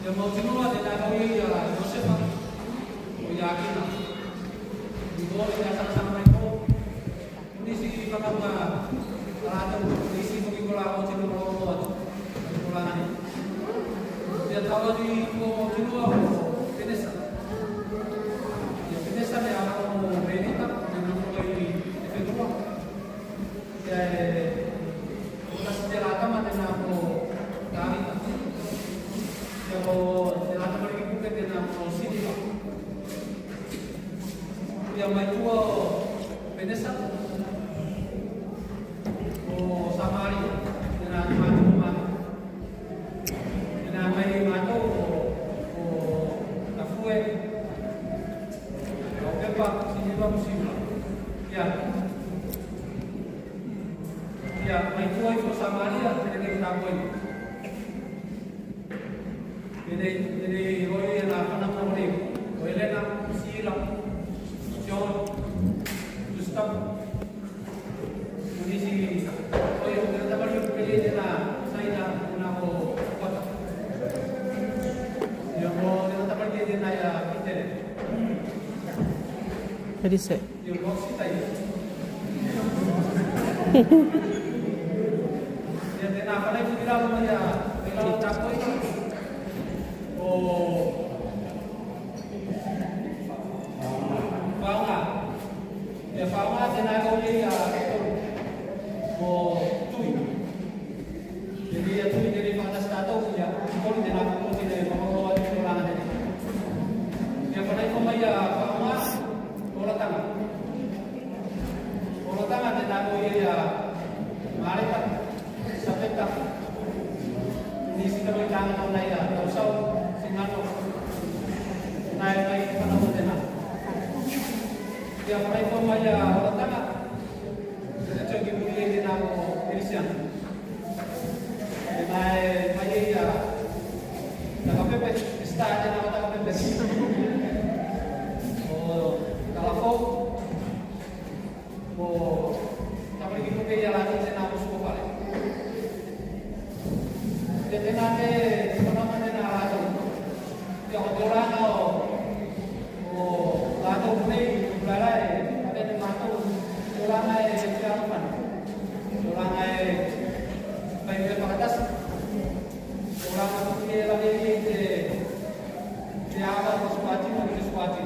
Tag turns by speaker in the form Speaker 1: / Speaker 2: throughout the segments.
Speaker 1: Yang mau cuma ada kami ya Joseph oh yakin lah dua yang sama-sama itu ini sih kalau nggak kalau di sini mungkin kalau mau cuma mau pulangan dia tahu di mau cuma Vanessa ya Vanessa ya mau beri tak dengan mulai itu dua ya kita sejarah mata namu kami Kalau dalam mereka bukan dalam proses ini, yang maju Vanessa, oh Samari, dengan maju, dengan maju, oh Kafue, oh Pepa, sini dua musim, ya, ya maju itu Samari, dengan kita Kafue. Jadi hoy na panahon rin. Hoy na silang John Gustav. Hindi si hoy ang dapat yung pili na saya na ko kota. Yung mo dapat din na ya Peter.
Speaker 2: Jadi se.
Speaker 1: Yung box tayo. Yan na pala yung bilang mo ya. Bilang tapoy. Fauna tenaga ulit tuy. Jadi ya tuy dari pantas tato ya. Kalau tenaga ulit dari pembawa di ruangan ini. Yang pada itu maya fauna bola tangan. Bola tangan tenaga ulit ya. Mari tak sampai tak. Ini kita bertangan online ya. Tahu singano. Naik panahon tenaga. Yang paling pemaya orang tanah, kita coba mulai dengan Christian. Dengan maya ya, kalau pepes start dengan apa pepes. Oh, kalau kau, oh, tapi kita pergi lagi dengan musuh balik. Jadi nanti teman-teman dengan lagi, yang orang oh, lalu mulai mulai ada di mata orang ay siapan orang ay baik atas orang itu dia lagi dia apa sesuatu mungkin sesuatu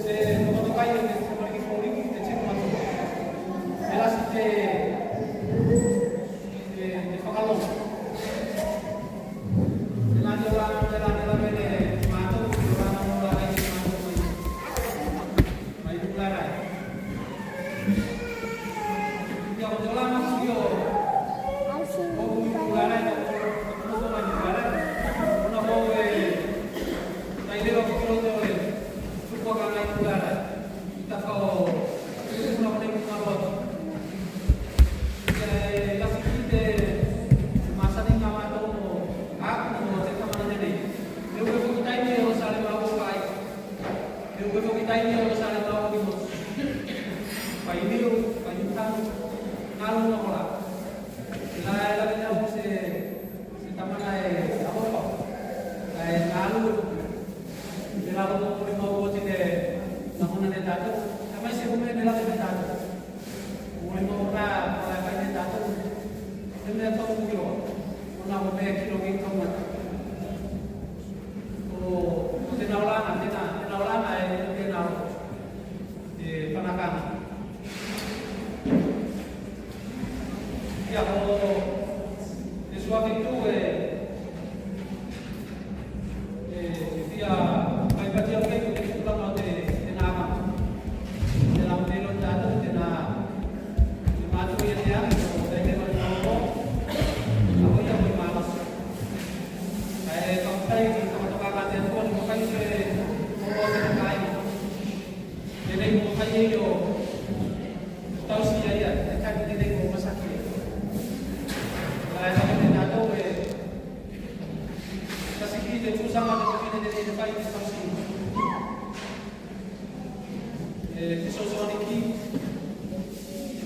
Speaker 1: saya kalau kayu seperti politik kecil macam jelas de fakalong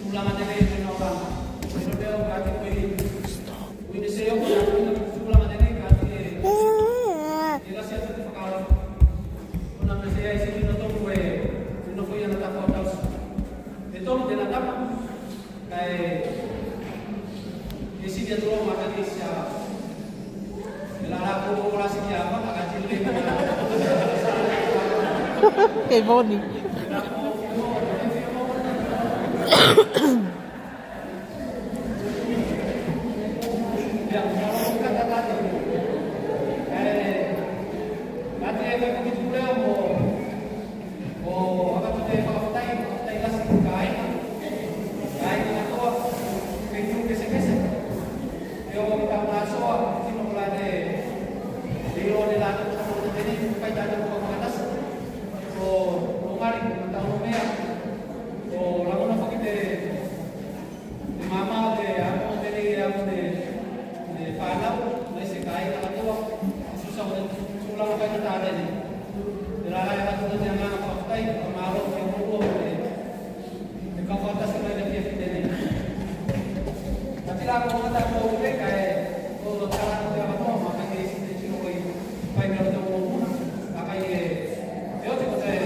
Speaker 1: Ulangan Ditolong din anak kay isi dia tulong makan isya. Lalaki ko wala si Kiyama, nakachili ko na.
Speaker 2: Kay Bonnie.
Speaker 1: Yang kalau kata tadi, nanti efek begitu boleh apa tu dia pakai las kain itu pintu gesek-gesek. Dia kita masuk, kita mulai di luar di lantai sama ini pakai jalan ke atas. So, lumari mentang lumia. So, lalu apa kita di mama de aku de palau, masih kain kalau tu susah sulang apa kita ada ni. Dilalai aku tu jangan apa pakai kemaru yang buruk ni. Dekat kota sebenarnya dia tidak ni. Tapi lah aku kata aku boleh kayak kalau cara tu apa tu maka dia sini cuma pakai kalau tu mau pakai dia tu pakai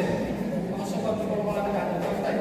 Speaker 1: masuk ke perpuluhan kita pakai.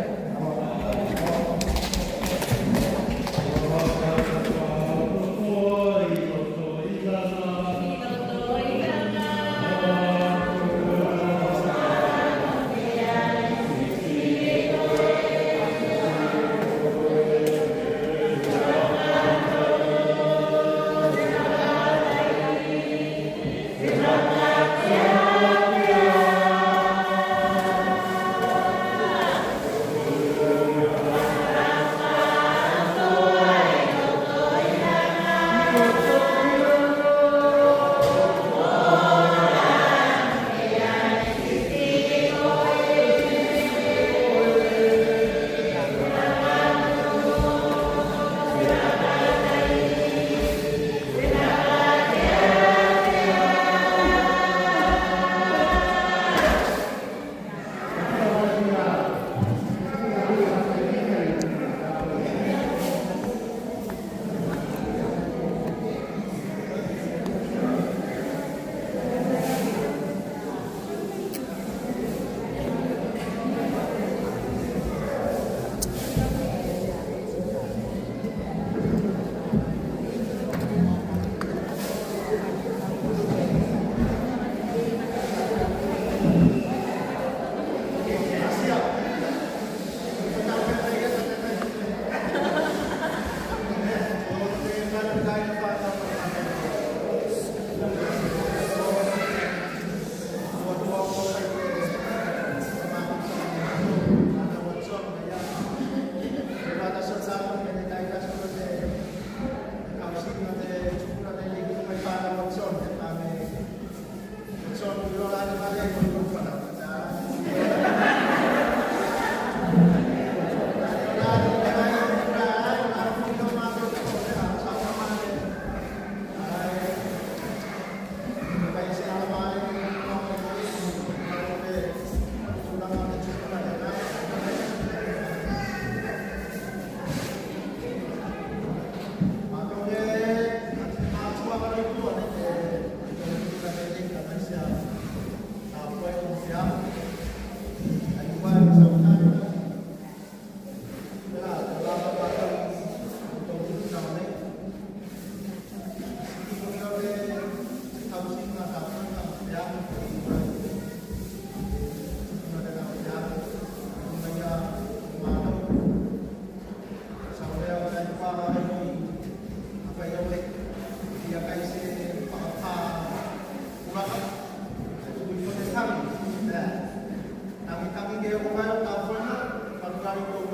Speaker 1: Kami kami dia bukan tak pernah pagkari ko